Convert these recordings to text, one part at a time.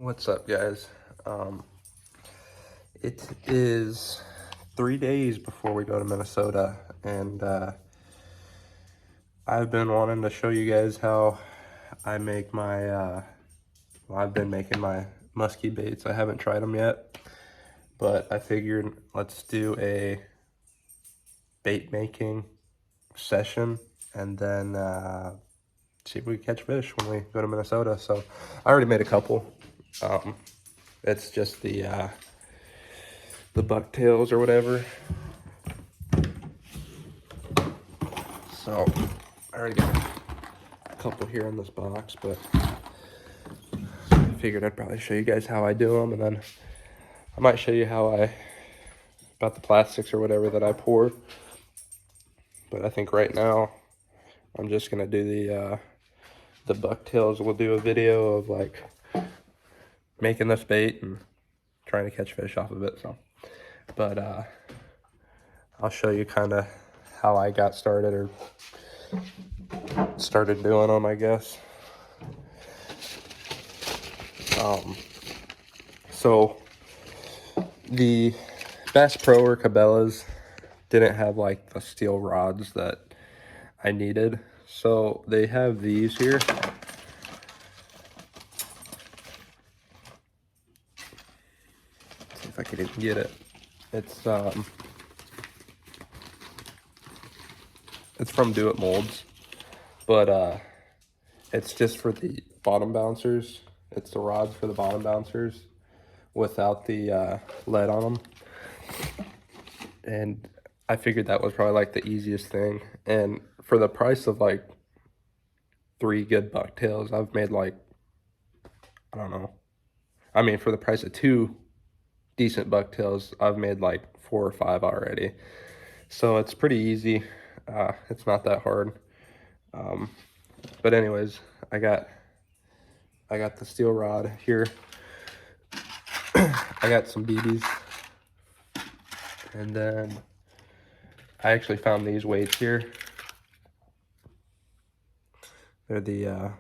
What's up, guys? It is 3 days before we go to Minnesota, and I've been wanting to show you guys how I make my, I've been making my musky baits. I haven't tried them yet, but I figured let's do a bait making session and then see if we can catch fish when we go to Minnesota. So I already made a couple. It's just the bucktails or whatever. So I already got a couple here in this box, but I figured I'd probably show you guys how I do them, and then I might show you about the plastics or whatever that I pour. But I think right now I'm just gonna do the bucktails. We'll do a video of like making this bait and trying to catch fish off of it. So, but I'll show you kind of how I got started or started doing them, I guess. So the Bass Pro or Cabela's didn't have like the steel rods that I needed, so they have these here. Let's see if I can even get it. It's from Do It Molds, but it's just for the bottom bouncers. It's the rods for the bottom bouncers without the lead on them. And I figured that was probably like the easiest thing. And for the price of like 3 good bucktails, I've made like, I don't know. I mean, for the price of 2 decent bucktails, I've made like 4 or 5 already. So it's pretty easy. It's not that hard. But anyways, I got the steel rod here. I got some BBs. And then I actually found these weights here. They're the, I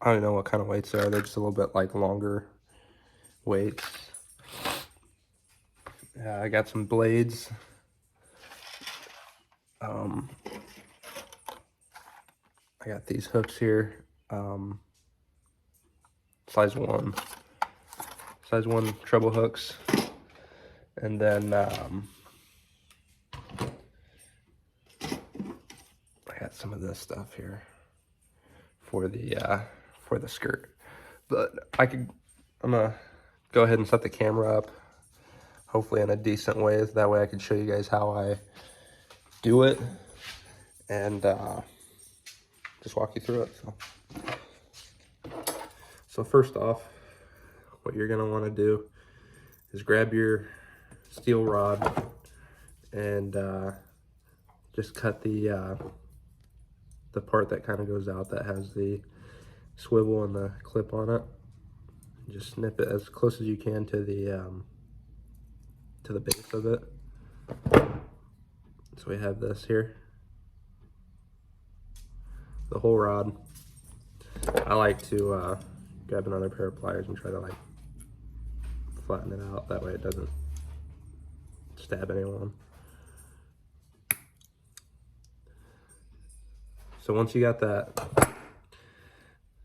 don't know what kind of weights they are. They're just a little bit like longer weights. I got some blades. I got these hooks here. Size 1 treble hooks. And then I got some of this stuff here for the skirt. But I'm gonna go ahead and set the camera up, hopefully in a decent way. That way I can show you guys how I do it and just walk you through it. So first off, what you're gonna want to do is grab your steel rod and just cut the part that kind of goes out that has the swivel and the clip on it. Just snip it as close as you can to the base of it. So we have this here, the whole rod. I like to grab another pair of pliers and try to like flatten it out. That way it doesn't stab anyone. So once you got that,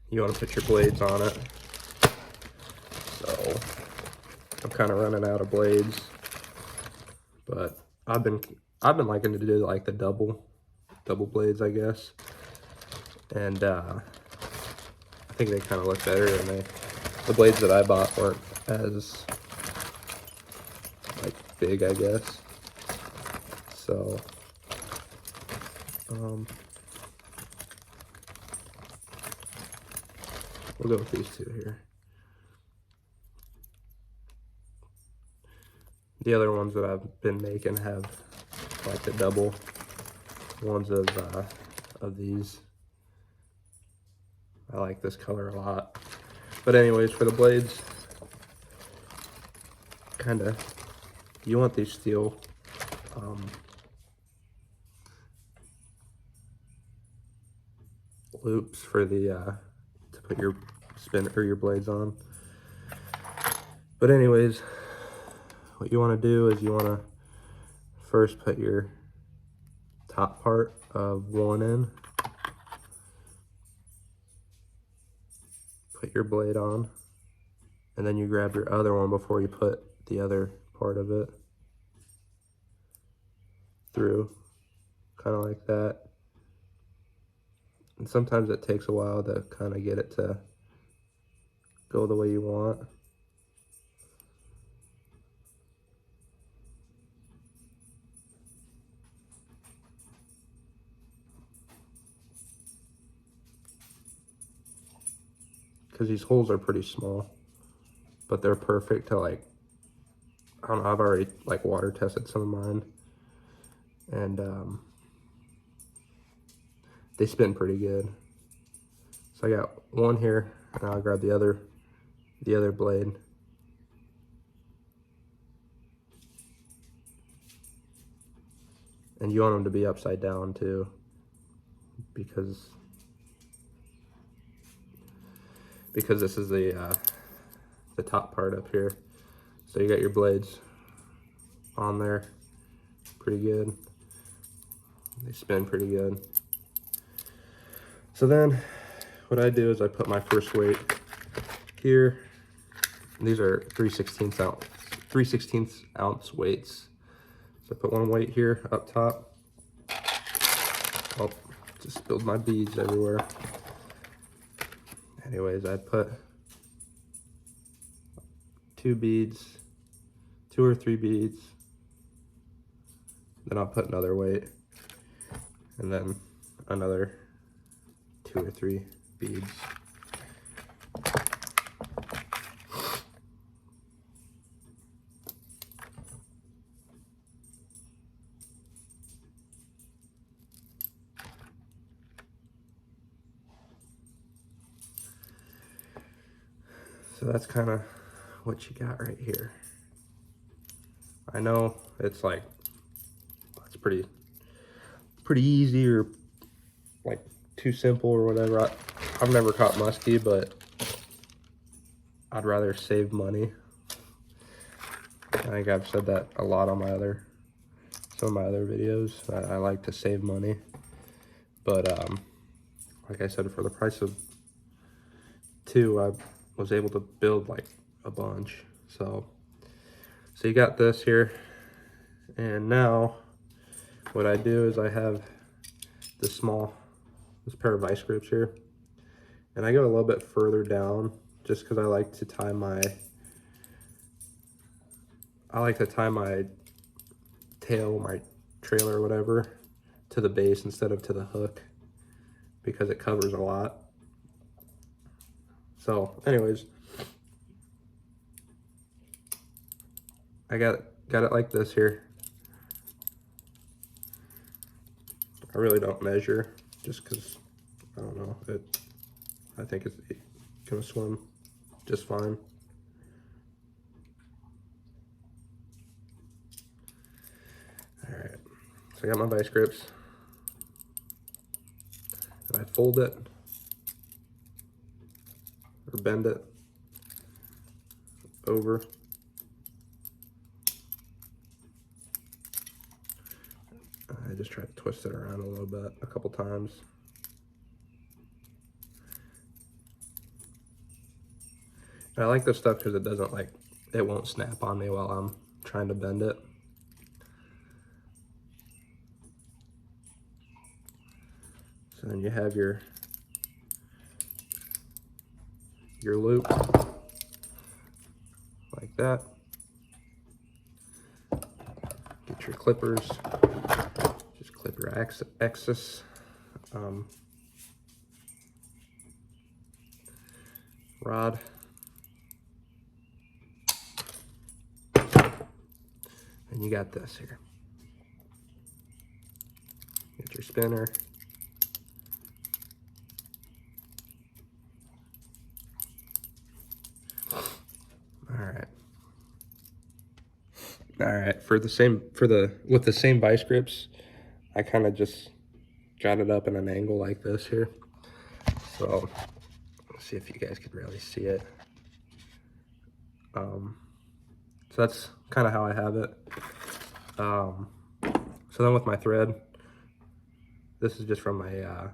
you want to put your blades on it. So I'm kind of running out of blades, but I've been liking to do like the double blades, I guess. And I think they kind of look better, and the blades that I bought weren't as like big, I guess. So we'll go with these 2 here. The other ones that I've been making have like the double ones of these. I like this color a lot. But anyways, for the blades, you want these steel loops for the to put your spin or your blades on. But anyways, what you want to do is you want to first put your top part of one in, put your blade on, and then you grab your other one before you put the other part of it through, kind of like that. And sometimes it takes a while to kind of get it to go the way you want. Because these holes are pretty small, but they're perfect to, like, I don't know, I've already like water tested some of mine, and they spin pretty good. So I got one here, and I'll grab the other blade. And you want them to be upside down too, because this is the top part up here. So you got your blades on there pretty good. They spin pretty good. So then what I do is I put my first weight here. These are 3/16 ounce weights. So I put one weight here up top. Oh, just spilled my beads everywhere. Anyways, I put 2 or 3 beads. Then I'll put another weight, and then another 2 or 3 beads. So that's kind of what you got right here. I know it's like, it's pretty easy, or like too simple or whatever. I've never caught musky, but I'd rather save money. I think I've said that a lot on some of my other videos. I like to save money, but like I said, for the price of 2, I was able to build like a bunch. So you got this here, and now what I do is I have this pair of vice grips here, and I go a little bit further down just because I like to tie my tail, my trailer or whatever, to the base instead of to the hook, because it covers a lot. So anyways, I got it like this here. I really don't measure, just because I don't know, I think it's gonna swim just fine. All right, so I got my vice grips, and I fold it or bend it over. I just try to twist it around a little bit, a couple times. And I like this stuff because it won't snap on me while I'm trying to bend it. So then you have your loop like that. Get your clippers, just clip your excess rod. And you got this here. Get your spinner. All right, with the same vice grips, I kind of just got it up in an angle like this here. So let's see if you guys can really see it. So that's kind of how I have it. So then with my thread, this is just from my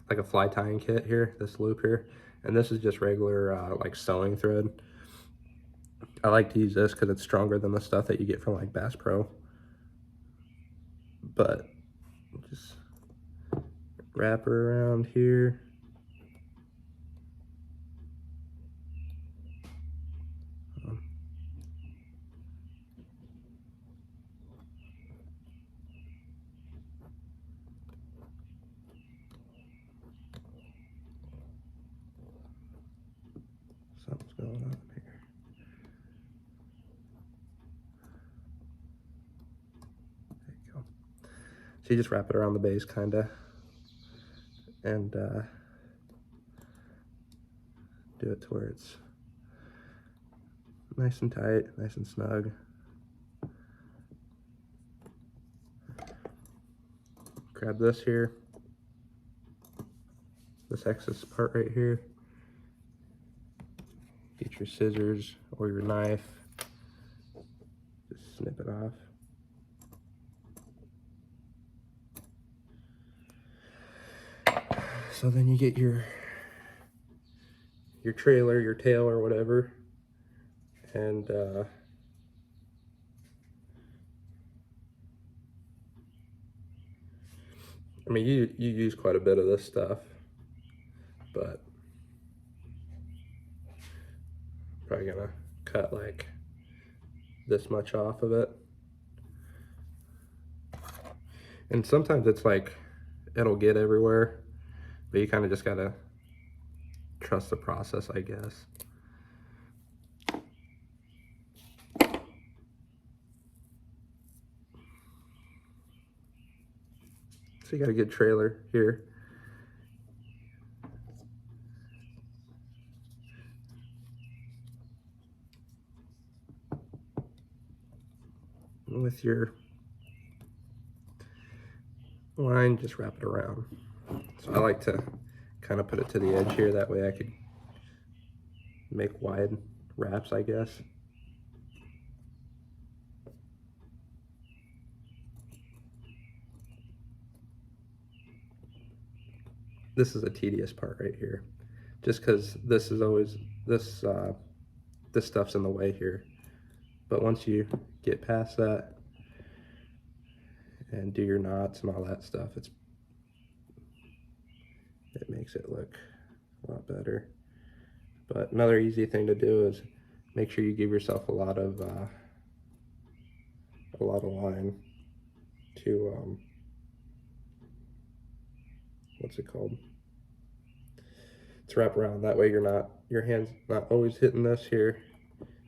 like a fly tying kit here, this loop here, and this is just regular like sewing thread. I like to use this because it's stronger than the stuff that you get from like Bass Pro. But just wrap her around here. Something's going on here. There you go. So you just wrap it around the base kind of, and do it to where it's nice and tight, nice and snug. Grab this here, this excess part right here. Get your scissors or your knife, just snip it off. So then you get your trailer, your tail or whatever, and I mean you use quite a bit of this stuff, but probably gonna cut like this much off of it. And sometimes it's like it'll get everywhere, but you kind of just gotta trust the process, I guess. So you got a good trailer here. And with your line, just wrap it around. So I like to kind of put it to the edge here, that way I could make wide wraps, I guess. This is a tedious part right here, just because this is always, this stuff's in the way here. But once you get past that and do your knots and all that stuff, it makes it look a lot better. But another easy thing to do is make sure you give yourself a lot of line to what's it called? To wrap around. That way your hand's not always hitting this here.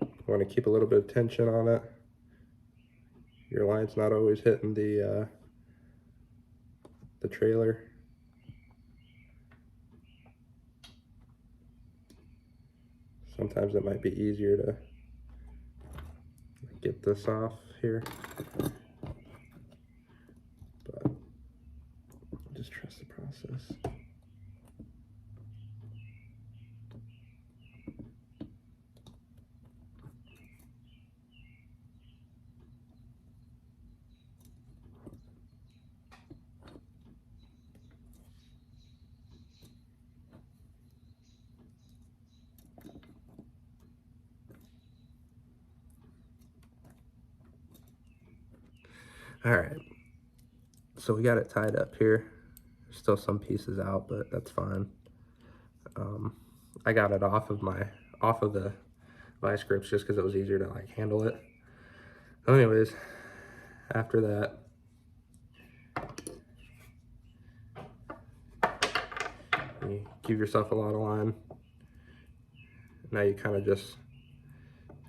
You want to keep a little bit of tension on it. Your line's not always hitting the trailer. Sometimes it might be easier to get this off here, but just trust the process. All right, so we got it tied up here. There's still some pieces out, but that's fine. I got it off of the vice grips just because it was easier to like handle it. Anyways, after that, you give yourself a lot of line. Now you kind of just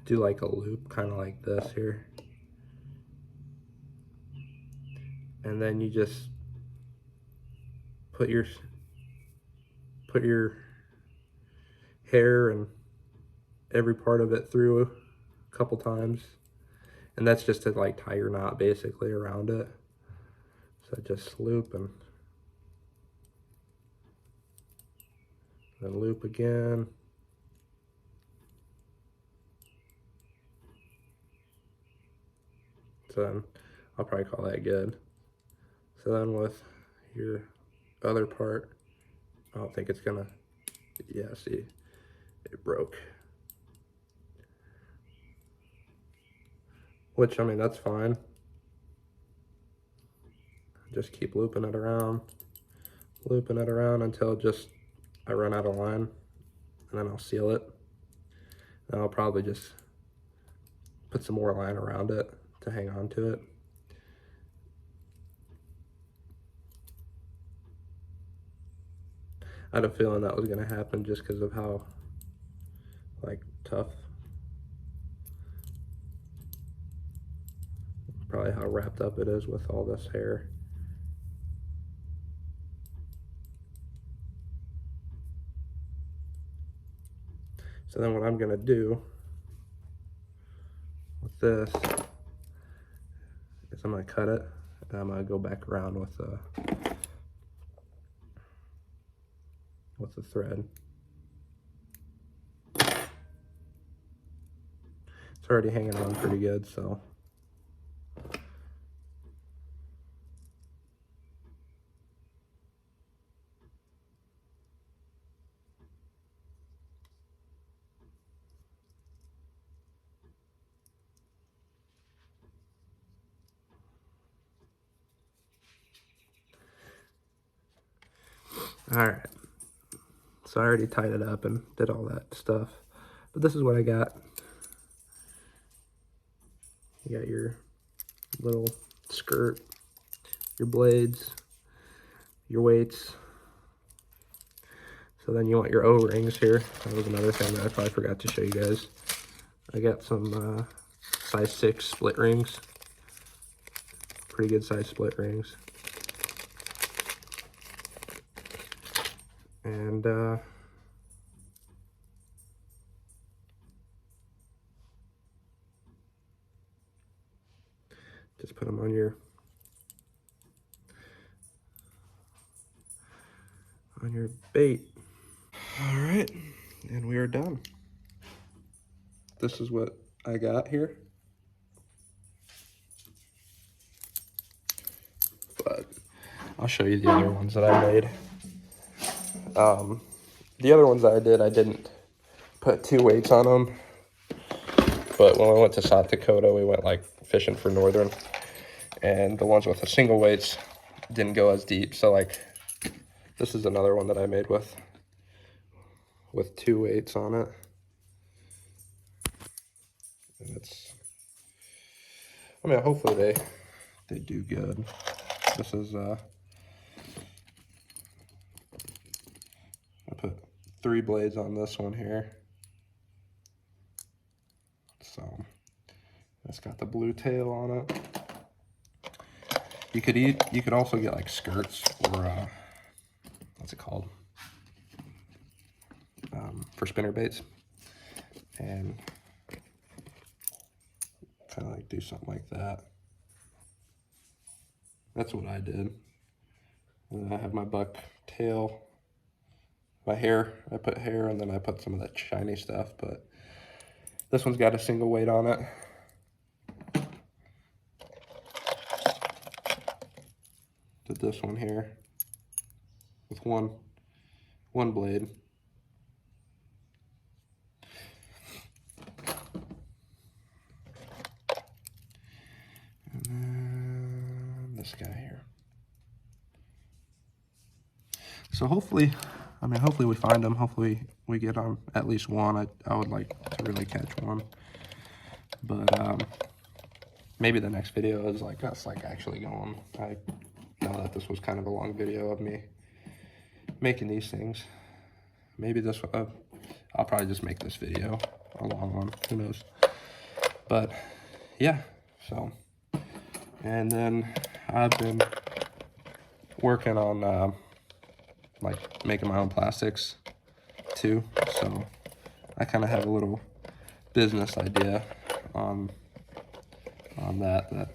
do like a loop, kind of like this here. And then you just put your hair and every part of it through a couple times. And that's just to like tie your knot basically around it. So just loop and then loop again. So then I'll probably call that good. So then with your other part, I don't think it's gonna, yeah, see, it broke. Which, I mean, that's fine. Just keep looping it around until just I run out of line, and then I'll seal it. And I'll probably just put some more line around it to hang on to it. I had a feeling that was gonna happen just because of how, like, tough, probably how wrapped up it is with all this hair. So then what I'm gonna do with this is I'm gonna cut it, and I'm gonna go back around with the thread. It's already hanging on pretty good, so. All right, so I already tied it up and did all that stuff, but this is what I got. You got your little skirt, your blades, your weights. So then you want your O-rings here. That was another thing that I probably forgot to show you guys. I got some size 6 split rings. Pretty good size split rings. And just put them on your bait. All right, and we are done. This is what I got here. But I'll show you the other ones that I made. The other ones that I did, I didn't put 2 weights on them. But when we went to South Dakota, we went like fishing for northern. And the ones with the single weights didn't go as deep. So like, this is another one that I made with 2 weights on it. And it's, I mean, hopefully they do good. This is, I put 3 blades on this one here. So it's got the blue tail on it. You could also get like skirts or what's it called? For spinner baits, and kind of like do something like that. That's what I did. And then I have my buck tail, my hair. I put hair, and then I put some of that shiny stuff. But this one's got a single weight on it. Did this one here with one blade. And then this guy here. So hopefully we find them. Hopefully we get on at least one. I would like to really catch one. But maybe the next video is like us like actually going. I know that this was kind of a long video of me making these things. Maybe this I'll probably just make this video a long one. Who knows? But yeah, so. And then I've been working on like making my own plastics too. So I kind of have a little business idea on that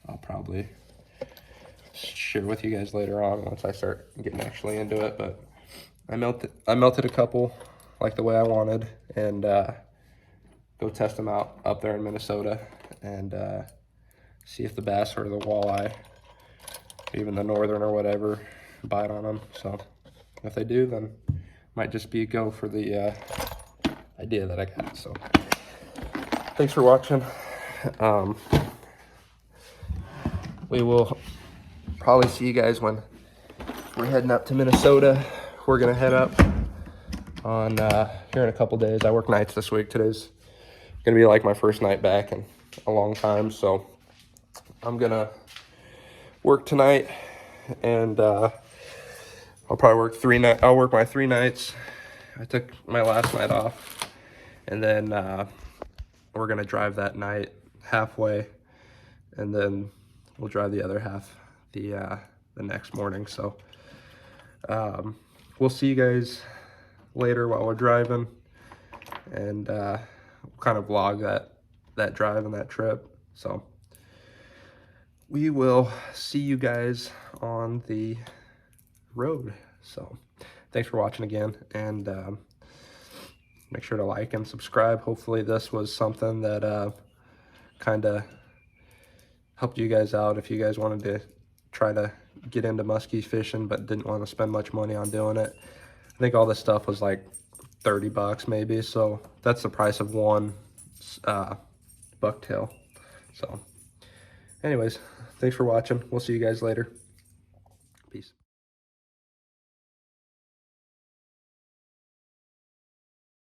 I'll probably share with you guys later on once I start getting actually into it. But I melted a couple like the way I wanted, and go test them out up there in Minnesota, and see if the bass or the walleye, even the northern or whatever, bite on them. So if they do, then might just be a go for the idea that I got. So thanks for watching. We will probably see you guys when we're heading up to Minnesota. We're gonna head up on here in a couple days. I work nights this week. Today's gonna be like my first night back in a long time, so I'm gonna work tonight, and I'll probably work I'll work my 3 nights. I took my last night off, and then we're gonna drive that night halfway, and then we'll drive the other half the next morning. So we'll see you guys later while we're driving, and we'll kind of vlog that drive and that trip. So we will see you guys on the road. So thanks for watching again, and make sure to like and subscribe. Hopefully this was something that kind of helped you guys out if you guys wanted to try to get into musky fishing but didn't want to spend much money on doing it. I think all this stuff was like 30 bucks maybe, so that's the price of one bucktail. So anyways, thanks for watching. We'll see you guys later.